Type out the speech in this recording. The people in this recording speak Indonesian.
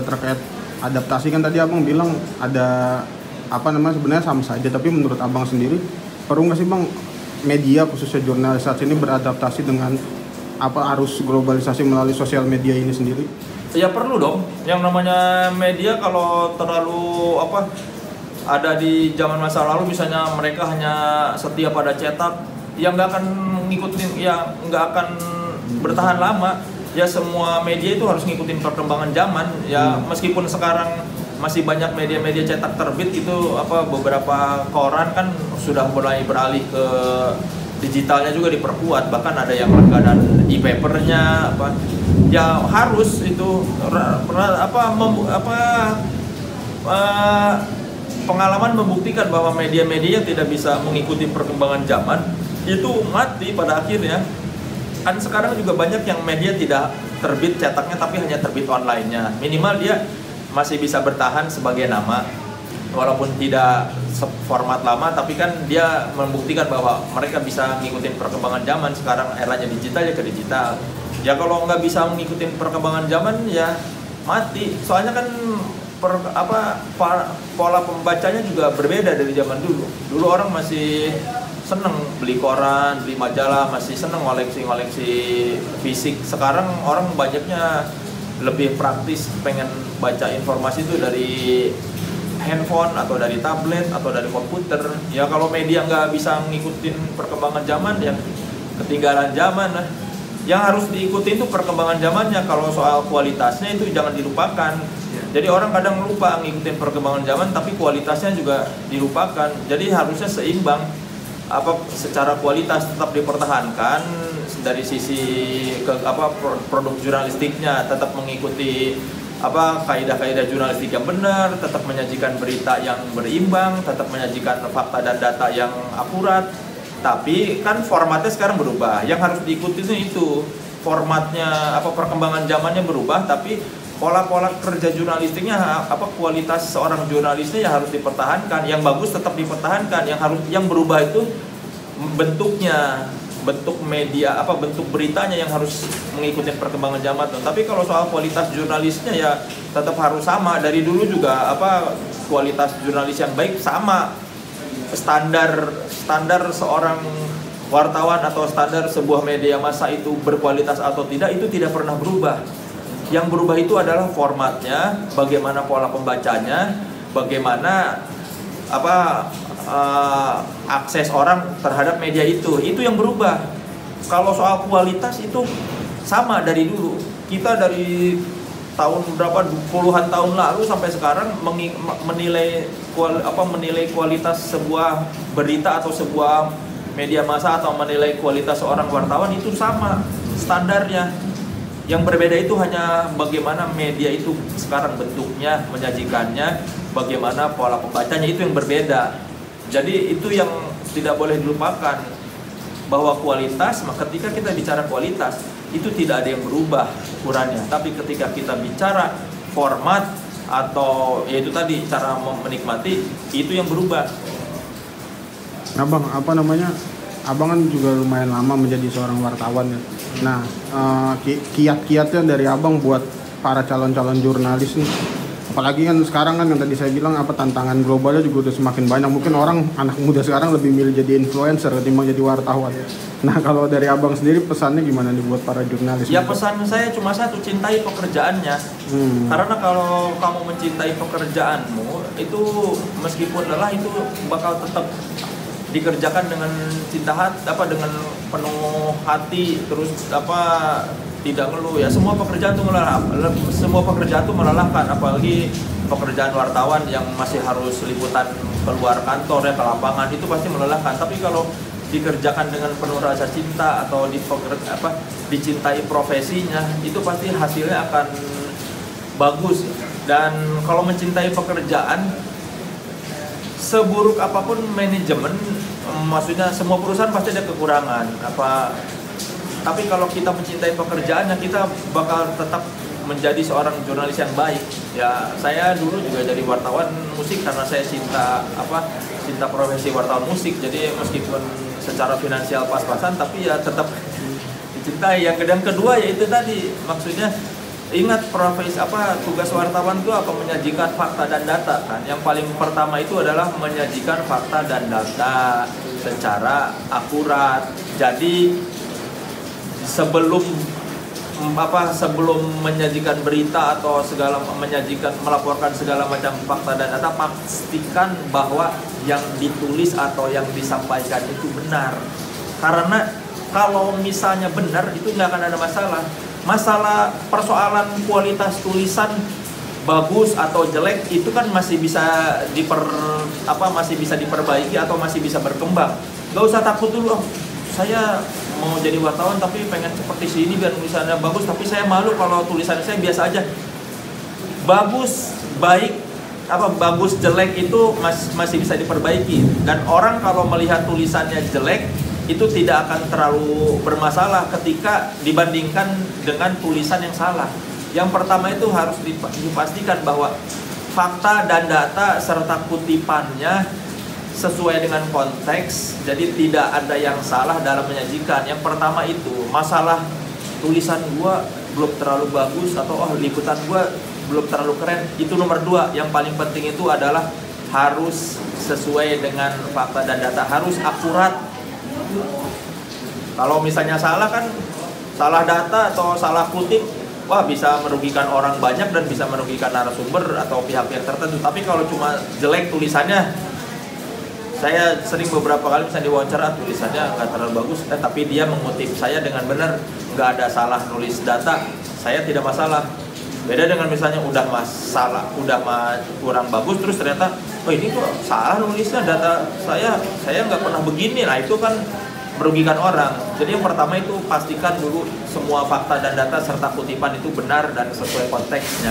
terkait adaptasi, kan tadi abang bilang ada sebenarnya sama saja, tapi menurut abang sendiri perlu nggak sih bang media khususnya jurnalis saat ini beradaptasi dengan arus globalisasi melalui sosial media ini sendiri? Ya perlu dong. Yang namanya media kalau terlalu ada di zaman masa lalu, misalnya mereka hanya setia pada cetak, yang nggak akan ngikutin, yang nggak akan bertahan lama. Ya semua media itu harus ngikutin perkembangan zaman. Ya meskipun sekarang masih banyak media-media cetak terbit itu beberapa koran kan sudah mulai beralih ke digitalnya juga diperkuat, bahkan ada yang langganan e-papernya ya harus itu pengalaman membuktikan bahwa media-media yang tidak bisa mengikuti perkembangan zaman itu mati pada akhirnya. Kan sekarang juga banyak yang media tidak terbit cetaknya tapi hanya terbit online-nya, minimal dia masih bisa bertahan sebagai nama walaupun tidak format lama, tapi kan dia membuktikan bahwa mereka bisa ngikutin perkembangan zaman. Sekarang eranya digital, ya ke digital. Ya kalau nggak bisa ngikutin perkembangan zaman ya mati. Soalnya kan pola pembacanya juga berbeda dari zaman dulu. Dulu orang masih seneng beli koran, beli majalah, masih seneng ngoleksi fisik. Sekarang orang banyaknya lebih praktis, pengen baca informasi itu dari handphone atau dari tablet atau dari komputer. Ya kalau media nggak bisa ngikutin perkembangan zaman ya ketinggalan zaman lah. Yang harus diikuti itu perkembangan zamannya. Kalau soal kualitasnya itu jangan dilupakan. Jadi orang kadang lupa ngikutin perkembangan zaman tapi kualitasnya juga dilupakan. Jadi harusnya seimbang. Secara kualitas tetap dipertahankan dari sisi produk jurnalistiknya tetap mengikuti kaidah-kaidah jurnalistik yang benar, tetap menyajikan berita yang berimbang, tetap menyajikan fakta dan data yang akurat. Tapi kan formatnya sekarang berubah. Yang harus diikuti itu formatnya, perkembangan zamannya berubah, tapi pola-pola kerja jurnalistiknya, kualitas seorang jurnalisnya yang harus dipertahankan. Yang bagus tetap dipertahankan. Yang berubah itu bentuknya, bentuk media, bentuk beritanya yang harus mengikuti perkembangan zaman. Tapi kalau soal kualitas jurnalisnya ya tetap harus sama. Dari dulu juga kualitas jurnalis yang baik sama. Standar seorang wartawan atau standar sebuah media massa itu berkualitas atau tidak itu tidak pernah berubah. Yang berubah itu adalah formatnya, bagaimana pola pembacanya, bagaimana akses orang terhadap media itu yang berubah. Kalau soal kualitas itu sama dari dulu. Kita dari tahun puluhan tahun lalu sampai sekarang menilai kualitas sebuah berita atau sebuah media massa atau menilai kualitas seorang wartawan itu sama standarnya. Yang berbeda itu hanya bagaimana media itu sekarang bentuknya, menyajikannya, bagaimana pola pembacanya, itu yang berbeda. Jadi itu yang tidak boleh dilupakan, bahwa kualitas, ketika kita bicara kualitas itu tidak ada yang berubah ukurannya. Tapi ketika kita bicara format atau yaitu tadi cara menikmati, itu yang berubah. Abang, abang kan juga lumayan lama menjadi seorang wartawan ya. Nah, kiat-kiatnya dari abang buat para calon-calon jurnalis nih, apalagi kan sekarang kan yang tadi saya bilang tantangan globalnya juga udah semakin banyak. Mungkin anak muda sekarang lebih milih jadi influencer ketimbang jadi wartawan. Nah, kalau dari abang sendiri pesannya gimana nih buat para jurnalis? Ya pesan saya cuma satu, cintai pekerjaannya. Karena kalau kamu mencintai pekerjaanmu itu meskipun lelah itu bakal tetap dikerjakan dengan cinta hati, dengan penuh hati, terus tidak ngeluh. Ya semua pekerjaan itu melelahkan, apalagi pekerjaan wartawan yang masih harus liputan keluar kantor ya, ke lapangan, itu pasti melelahkan. Tapi kalau dikerjakan dengan penuh rasa cinta atau dicintai profesinya, itu pasti hasilnya akan bagus. Dan kalau mencintai pekerjaan, seburuk apapun manajemen, maksudnya semua perusahaan pasti ada kekurangan. Tapi kalau kita mencintai pekerjaannya, kita bakal tetap menjadi seorang jurnalis yang baik. Ya, saya dulu juga jadi wartawan musik karena saya cinta profesi wartawan musik. Jadi meskipun secara finansial pas-pasan, tapi ya tetap dicintai. Yang kedua ya itu tadi, maksudnya Ingat tugas wartawan itu apa? Menyajikan fakta dan data kan. Yang paling pertama itu adalah menyajikan fakta dan data secara akurat. Jadi sebelum menyajikan berita atau melaporkan segala macam fakta dan data, pastikan bahwa yang ditulis atau yang disampaikan itu benar. Karena kalau misalnya benar itu nggak akan ada masalah. Masalah persoalan kualitas tulisan bagus atau jelek itu kan masih bisa diperbaiki atau masih bisa berkembang. Gak usah takut dulu, saya mau jadi wartawan tapi pengen seperti sini biar tulisannya bagus, tapi saya malu kalau tulisan saya biasa aja. Bagus, baik, bagus jelek itu masih bisa diperbaiki. Dan orang kalau melihat tulisannya jelek itu tidak akan terlalu bermasalah ketika dibandingkan dengan tulisan yang salah. Yang pertama itu harus dipastikan bahwa fakta dan data serta kutipannya sesuai dengan konteks, jadi tidak ada yang salah dalam menyajikan. Yang pertama itu masalah tulisan gua belum terlalu bagus atau liputan gua belum terlalu keren, itu nomor 2. Yang paling penting itu adalah harus sesuai dengan fakta dan data, harus akurat. Kalau misalnya salah kan, salah data atau salah kutip, bisa merugikan orang banyak dan bisa merugikan narasumber atau pihak-pihak tertentu. Tapi kalau cuma jelek tulisannya, saya sering beberapa kali misalnya diwawancara, tulisannya nggak terlalu bagus, tapi dia mengutip saya dengan benar, nggak ada salah nulis data, saya tidak masalah. Beda dengan misalnya udah kurang bagus, terus ternyata ini kok salah nulisnya, data saya nggak pernah begini. Nah itu kan merugikan orang. Jadi yang pertama itu pastikan dulu semua fakta dan data serta kutipan itu benar dan sesuai konteksnya.